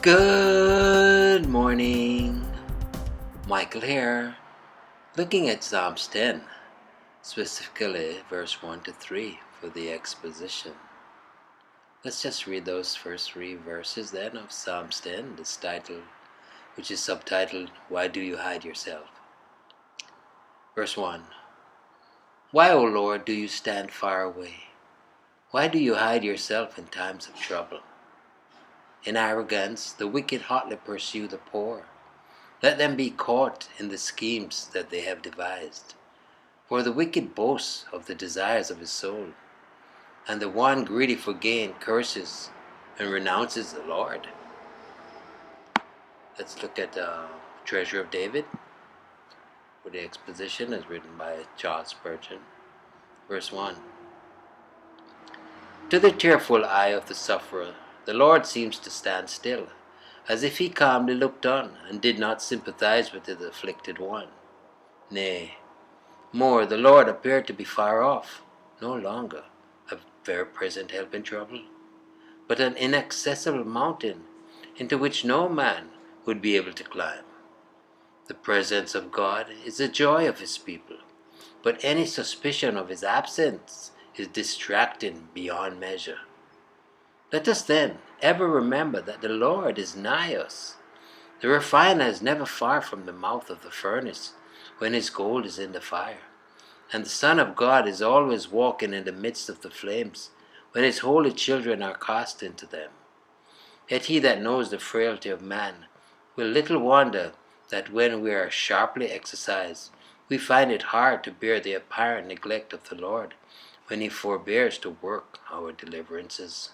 Good morning, Michael here, looking at Psalms 10, specifically verse 1 to 3 for the exposition. Let's just read those first 3 verses then of Psalms 10, this title, which is subtitled, Why Do You Hide Yourself? Verse 1. Why, O Lord, do you stand far away? Why do you hide yourself in times of trouble? In arrogance, the wicked hotly pursue the poor. Let them be caught in the schemes that they have devised. For the wicked boasts of the desires of his soul, and the one greedy for gain curses and renounces the Lord. Let's look at the Treasure of David, where the exposition is written by Charles Spurgeon. Verse 1. To the tearful eye of the sufferer, the Lord seems to stand still, as if he calmly looked on, and did not sympathize with the afflicted one. Nay, more, the Lord appeared to be far off, no longer a very present help in trouble, but an inaccessible mountain into which no man would be able to climb. The presence of God is the joy of his people, but any suspicion of his absence is distracting beyond measure. Let us then ever remember that the Lord is nigh us. The refiner is never far from the mouth of the furnace when his gold is in the fire, and the Son of God is always walking in the midst of the flames when his holy children are cast into them. Yet he that knows the frailty of man will little wonder that when we are sharply exercised, we find it hard to bear the apparent neglect of the Lord when he forbears to work our deliverances.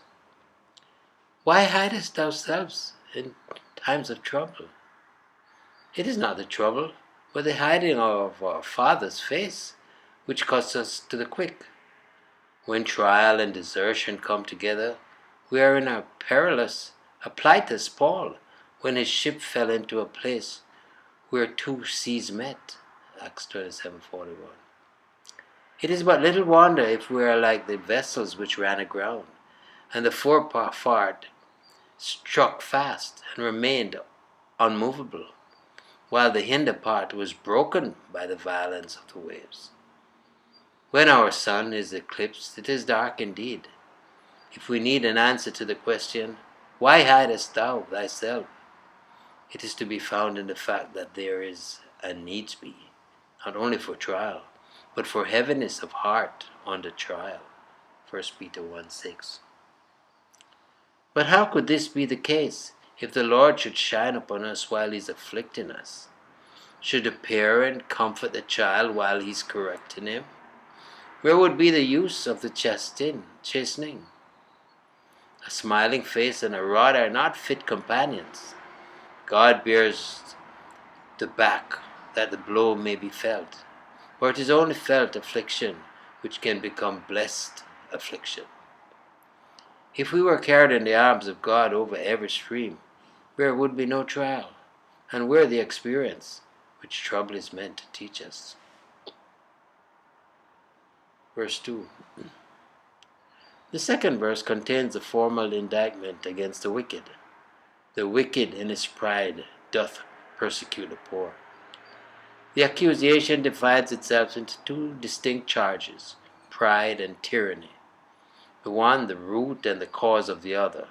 Why hidest thou thyself in times of trouble? It is not the trouble, but the hiding of our Father's face, which cuts us to the quick. When trial and desertion come together, we are in a plight as Paul, when his ship fell into a place where 2 seas met. Acts 27:41. It is but little wonder if we are like the vessels which ran aground, and the forepart struck fast and remained unmovable, while the hinder part was broken by the violence of the waves. When our sun is eclipsed, it is dark indeed. If we need an answer to the question, why hidest thou thyself? It is to be found in the fact that there is a needs be, not only for trial, but for heaviness of heart under trial. 1 Peter 1:6. But how could this be the case if the Lord should shine upon us while he's afflicting us? Should the parent comfort the child while he's correcting him? Where would be the use of the chastening? A smiling face and a rod are not fit companions. God bears the back that the blow may be felt, for it is only felt affliction which can become blessed affliction. If we were carried in the arms of God over every stream, there would be no trial, and where the experience which trouble is meant to teach us. Verse 2. The second verse contains a formal indictment against the wicked. The wicked in his pride doth persecute the poor. The accusation divides itself into 2 distinct charges, pride and tyranny. The one the root and the cause of the other.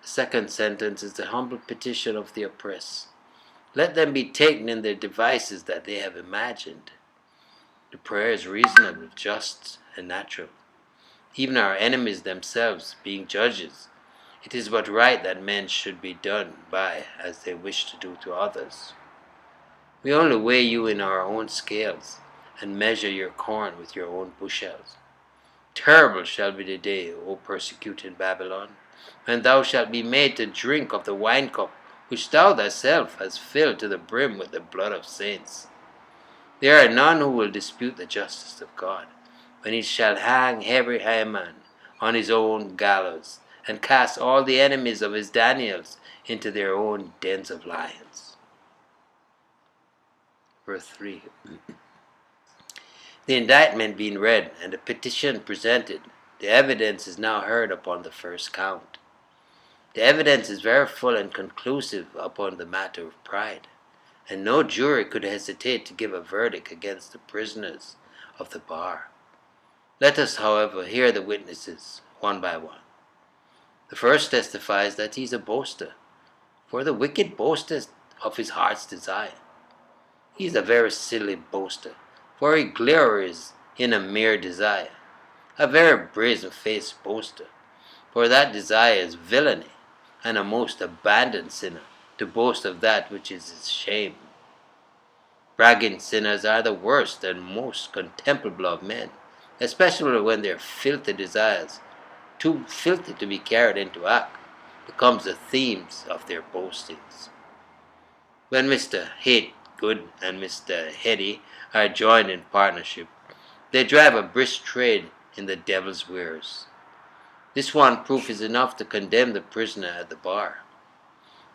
The second sentence is the humble petition of the oppressed. Let them be taken in their devices that they have imagined. The prayer is reasonable, just, and natural. Even our enemies themselves, being judges, it is but right that men should be done by as they wish to do to others. We only weigh you in our own scales, and measure your corn with your own bushels. Terrible shall be the day, O persecuted Babylon, when thou shalt be made to drink of the winecup which thou thyself hast filled to the brim with the blood of saints. There are none who will dispute the justice of God, when he shall hang every Haman on his own gallows, and cast all the enemies of his Daniels into their own dens of lions. Verse 3. The indictment being read and the petition presented, the evidence is now heard upon the first count. The evidence is very full and conclusive upon the matter of pride, and no jury could hesitate to give a verdict against the prisoners of the bar. Let us, however, hear the witnesses one by one. The first testifies that he is a boaster, for the wicked boasteth of his heart's desire. He is a very silly boaster, for he glories in a mere desire, a very brazen-faced boaster, for that desire is villainy, and a most abandoned sinner to boast of that which is his shame. Bragging sinners are the worst and most contemptible of men, especially when their filthy desires, too filthy to be carried into act, becomes the themes of their boastings. When Mr. Hategood and Mr. Heady are joined in partnership, they drive a brisk trade in the devil's wares. This one proof is enough to condemn the prisoner at the bar.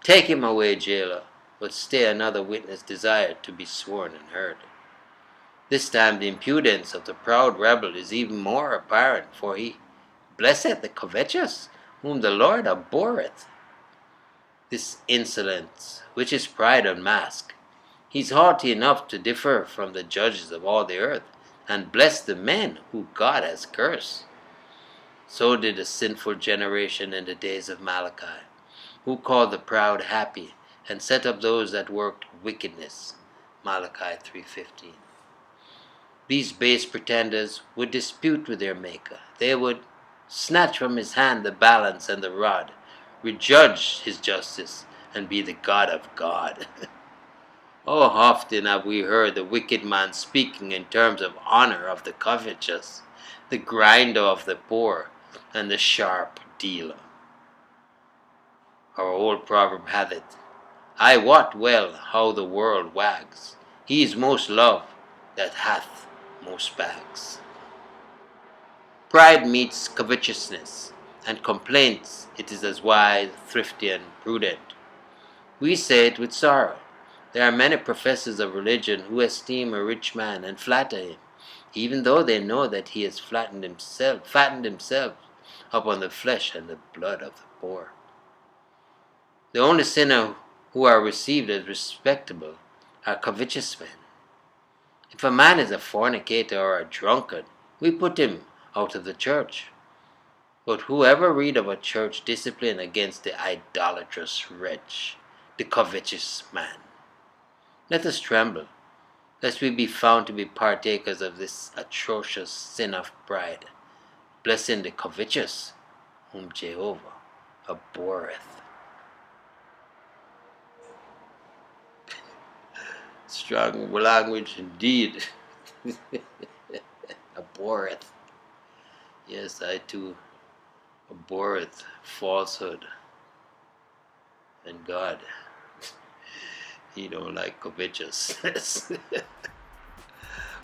Take him away, jailer, but stay another witness desired to be sworn and heard. This time the impudence of the proud rebel is even more apparent, for he blesseth the covetous, whom the Lord abhorreth. This insolence, which is pride unmasked, he is haughty enough to differ from the judges of all the earth, and bless the men who God has cursed. So did a sinful generation in the days of Malachi, who called the proud happy, and set up those that worked wickedness. Malachi 3:15. These base pretenders would dispute with their Maker. They would snatch from his hand the balance and the rod, rejudge his justice, and be the God of God. Oh, often have we heard the wicked man speaking in terms of honor of the covetous, the grinder of the poor, and the sharp dealer. Our old proverb hath it, I wot well how the world wags. He is most loved that hath most bags. Pride meets covetousness, and complaints it is as wise, thrifty, and prudent. We say it with sorrow. There are many professors of religion who esteem a rich man and flatter him, even though they know that he has fattened himself upon the flesh and the blood of the poor. The only sinners who are received as respectable are covetous men. If a man is a fornicator or a drunkard, we put him out of the church. But whoever read of a church discipline against the idolatrous wretch, the covetous man? Let us tremble, lest we be found to be partakers of this atrocious sin of pride, blessing the covetous, whom Jehovah abhorreth. Strong language indeed. Abhorreth. Yes, I too abhorreth falsehood. And God, He don't like covetousness.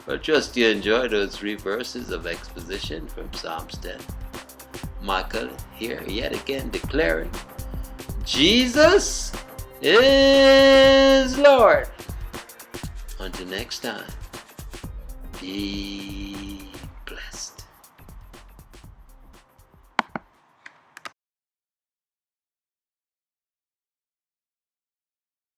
But trust you enjoy those 3 verses of exposition from Psalms 10. Michael here yet again declaring, Jesus is Lord. Until next time, be blessed.